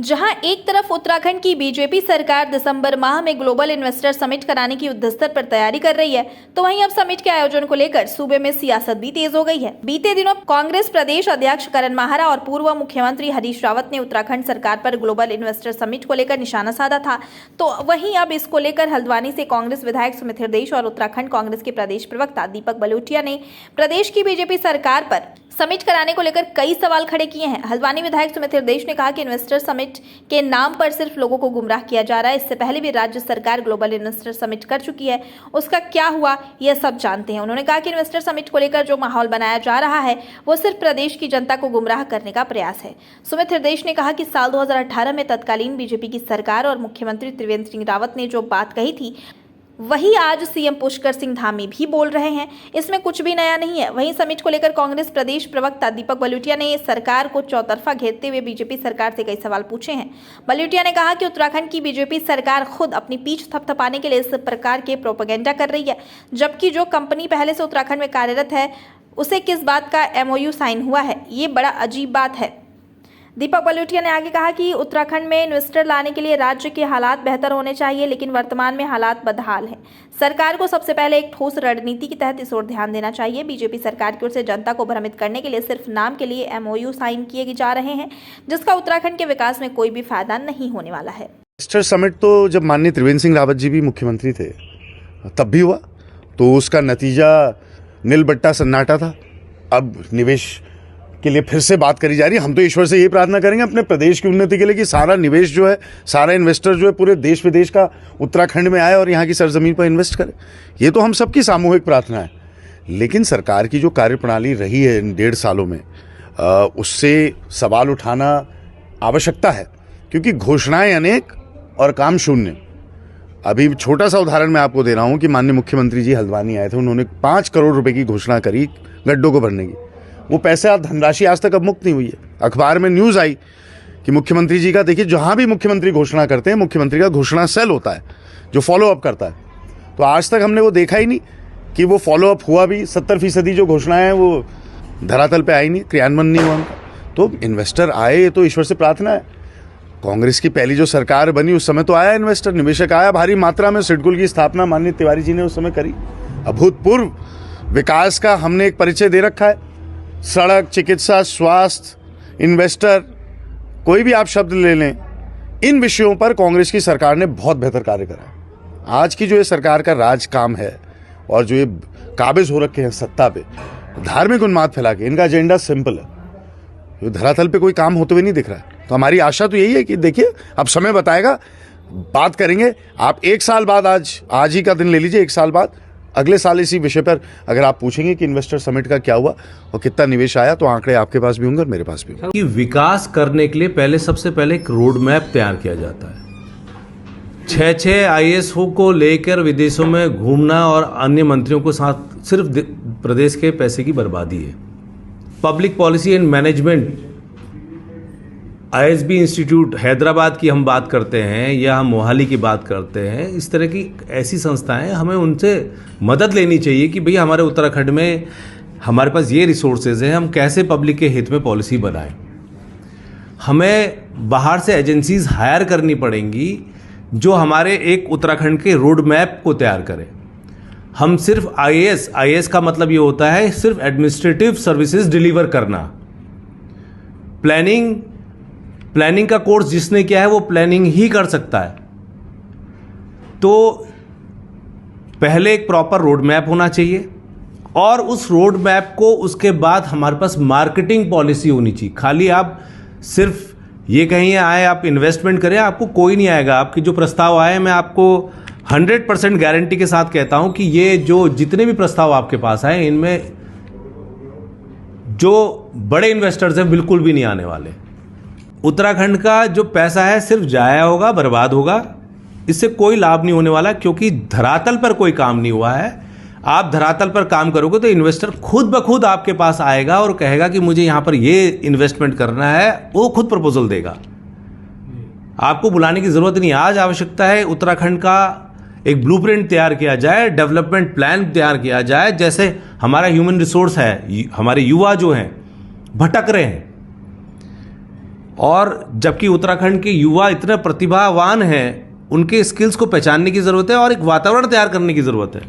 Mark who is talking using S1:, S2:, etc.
S1: जहां एक तरफ उत्तराखंड की बीजेपी सरकार दिसंबर माह में ग्लोबल इन्वेस्टर समिट कराने की युद्धस्तर पर तैयारी कर रही है, तो वहीं अब समिट के आयोजन को लेकर सूबे में सियासत भी तेज हो गई है। बीते दिनों कांग्रेस प्रदेश अध्यक्ष करण माहरा और पूर्व मुख्यमंत्री हरीश रावत ने उत्तराखंड सरकार पर ग्लोबल इन्वेस्टर समिट को लेकर निशाना साधा था, तो वहीं अब इसको लेकर हल्द्वानी से कांग्रेस विधायक सुमित हृदयेश और उत्तराखंड कांग्रेस के प्रदेश प्रवक्ता दीपक बलोटिया ने प्रदेश की बीजेपी सरकार पर समिट कराने को लेकर कई सवाल खड़े किए हैं। हल्द्वानी विधायक सुमित हृदयेश ने कहा कि इन्वेस्टर समिट के नाम पर सिर्फ लोगों को गुमराह किया जा रहा है। इससे पहले भी राज्य सरकार ग्लोबल इन्वेस्टर समिट कर चुकी है, उसका क्या हुआ यह सब जानते हैं। उन्होंने कहा कि इन्वेस्टर समिट को लेकर जो माहौल बनाया जा रहा है वो सिर्फ प्रदेश की जनता को गुमराह करने का प्रयास है। सुमित हृदयेश ने कहा कि साल 2018 में तत्कालीन बीजेपी की सरकार और मुख्यमंत्री त्रिवेंद्र सिंह रावत ने जो बात कही थी वही आज सीएम पुष्कर सिंह धामी भी बोल रहे हैं, इसमें कुछ भी नया नहीं है। वहीं समिट को लेकर कांग्रेस प्रदेश प्रवक्ता दीपक बलोटिया ने सरकार को चौतरफा घेरते हुए बीजेपी सरकार से कई सवाल पूछे हैं। बलोटिया ने कहा कि उत्तराखंड की बीजेपी सरकार खुद अपनी पीठ थपथपाने के लिए इस प्रकार के प्रोपेगेंडा कर रही है, जबकि जो कंपनी पहले से उत्तराखंड में कार्यरत है उसे किस बात का MOU साइन हुआ है, ये बड़ा अजीब बात है। दीपक बलोटिया ने आगे कहा कि उत्तराखंड में इन्वेस्टर लाने के लिए राज्य के हालात बेहतर होने चाहिए, लेकिन वर्तमान में हालात बदहाल हैं। सरकार को सबसे पहले एक ठोस रणनीति के तहत इस ओर ध्यान देना चाहिए। बीजेपी सरकार की ओर से जनता को भ्रमित करने के लिए सिर्फ नाम के लिए MOU साइन किए जा रहे हैं, जिसका उत्तराखंड के विकास में कोई भी फायदा नहीं होने वाला है।
S2: इन्वेस्टर समिट तो जब माननीय त्रिवेंद्र सिंह रावत जी भी मुख्यमंत्री थे तब भी हुआ, तो उसका नतीजा नील बट्टा सन्नाटा था। अब निवेश के लिए फिर से बात करी जा रही है। हम तो ईश्वर से यही प्रार्थना करेंगे अपने प्रदेश की उन्नति के लिए कि सारा निवेश जो है, सारा इन्वेस्टर जो है पूरे देश विदेश का उत्तराखंड में आए और यहाँ की सरजमीन पर इन्वेस्ट करे। ये तो हम सबकी सामूहिक प्रार्थना है। लेकिन सरकार की जो कार्यप्रणाली रही है इन 1.5 सालों में, उससे सवाल उठाना आवश्यकता है, क्योंकि घोषणाएं अनेक और काम शून्य। अभी छोटा सा उदाहरण मैं आपको दे रहा हूँ कि माननीय मुख्यमंत्री जी हल्द्वानी आए थे, उन्होंने 5 करोड़ रुपए की घोषणा करी गड्ढों को भरने की। वो पैसा धनराशि आज तक अब मुक्त नहीं हुई है। अखबार में न्यूज़ आई कि मुख्यमंत्री जी का, देखिए जहाँ भी मुख्यमंत्री घोषणा करते हैं, मुख्यमंत्री का घोषणा सेल होता है जो फॉलो अप करता है, तो आज तक हमने वो देखा ही नहीं कि वो फॉलो अप हुआ भी। 70% जो घोषणाएं हैं वो धरातल पे आई नहीं, क्रियान्वयन नहीं हुआ उनका। तो इन्वेस्टर आए, ये तो ईश्वर से प्रार्थना है। कांग्रेस की पहली जो सरकार बनी उस समय तो आया इन्वेस्टर, निवेशक आया भारी मात्रा में। सिडकुल की स्थापना माननीय तिवारी जी ने उस समय करी। अभूतपूर्व विकास का हमने एक परिचय दे रखा है। सड़क, चिकित्सा, स्वास्थ्य, इन्वेस्टर, कोई भी आप शब्द ले लें, इन विषयों पर कांग्रेस की सरकार ने बहुत बेहतर कार्य करा है। आज की जो ये सरकार का राज काम है और जो ये काबिज हो रखे हैं सत्ता पे, धार्मिक उन्माद फैला के, इनका एजेंडा सिंपल है, ये धरातल पे कोई काम होते हुए नहीं दिख रहा है। तो हमारी आशा तो यही है कि देखिए अब समय बताएगा, बात करेंगे। आप 1 साल बाद, आज ही का दिन ले लीजिए, 1 साल बाद अगले साल इसी विषय पर अगर आप पूछेंगे कि इन्वेस्टर समिट का क्या हुआ और कितना निवेश आया, तो आंकड़े आपके पास भी होंगे और मेरे पास भी होंगे।
S3: कि विकास करने के लिए सबसे पहले एक रोड मैप तैयार किया जाता है। 6 IAS को लेकर विदेशों में घूमना और अन्य मंत्रियों के साथ सिर्फ प्रदेश के पैसे की बर्बादी है। Public policy and management, ISB institute Hyderabad की हम बात करते हैं या हम मोहाली की बात करते हैं, इस तरह की ऐसी संस्थाएं, हमें उनसे मदद लेनी चाहिए कि भैया हमारे उत्तराखंड में हमारे पास ये रिसोर्सेज हैं, हम कैसे पब्लिक के हित में पॉलिसी बनाएं। हमें बाहर से एजेंसीज हायर करनी पड़ेंगी जो हमारे एक उत्तराखंड के रोड मैप को तैयार करें। हम सिर्फ IAS का मतलब ये होता है सिर्फ एडमिनिस्ट्रेटिव सर्विसेज डिलीवर करना। प्लानिंग का कोर्स जिसने किया है वो प्लानिंग ही कर सकता है। तो पहले एक प्रॉपर रोड मैप होना चाहिए और उस रोड मैप को उसके बाद हमारे पास मार्केटिंग पॉलिसी होनी चाहिए। खाली आप सिर्फ ये कहीं आए आप इन्वेस्टमेंट करें, आपको कोई नहीं आएगा। आपकी जो प्रस्ताव आए, मैं आपको 100% गारंटी के साथ कहता हूं कि ये जो जितने भी प्रस्ताव आपके पास आए, इनमें जो बड़े इन्वेस्टर्स हैं बिल्कुल भी नहीं आने वाले। उत्तराखंड का जो पैसा है सिर्फ जाया होगा, बर्बाद होगा, इससे कोई लाभ नहीं होने वाला, क्योंकि धरातल पर कोई काम नहीं हुआ है। आप धरातल पर काम करोगे तो इन्वेस्टर खुद ब खुद आपके पास आएगा और कहेगा कि मुझे यहाँ पर ये इन्वेस्टमेंट करना है, वो खुद प्रपोजल देगा। आपको बुलाने की जरूरत नहीं। आज आवश्यकता है उत्तराखंड का एक ब्लूप्रिंट तैयार किया जाए, डेवलपमेंट प्लान तैयार किया जाए। जैसे हमारा ह्यूमन रिसोर्स है, हमारे युवा जो हैं भटक रहे हैं, और जबकि उत्तराखंड के युवा इतने प्रतिभावान हैं, उनके स्किल्स को पहचानने की ज़रूरत है और एक वातावरण तैयार करने की ज़रूरत है।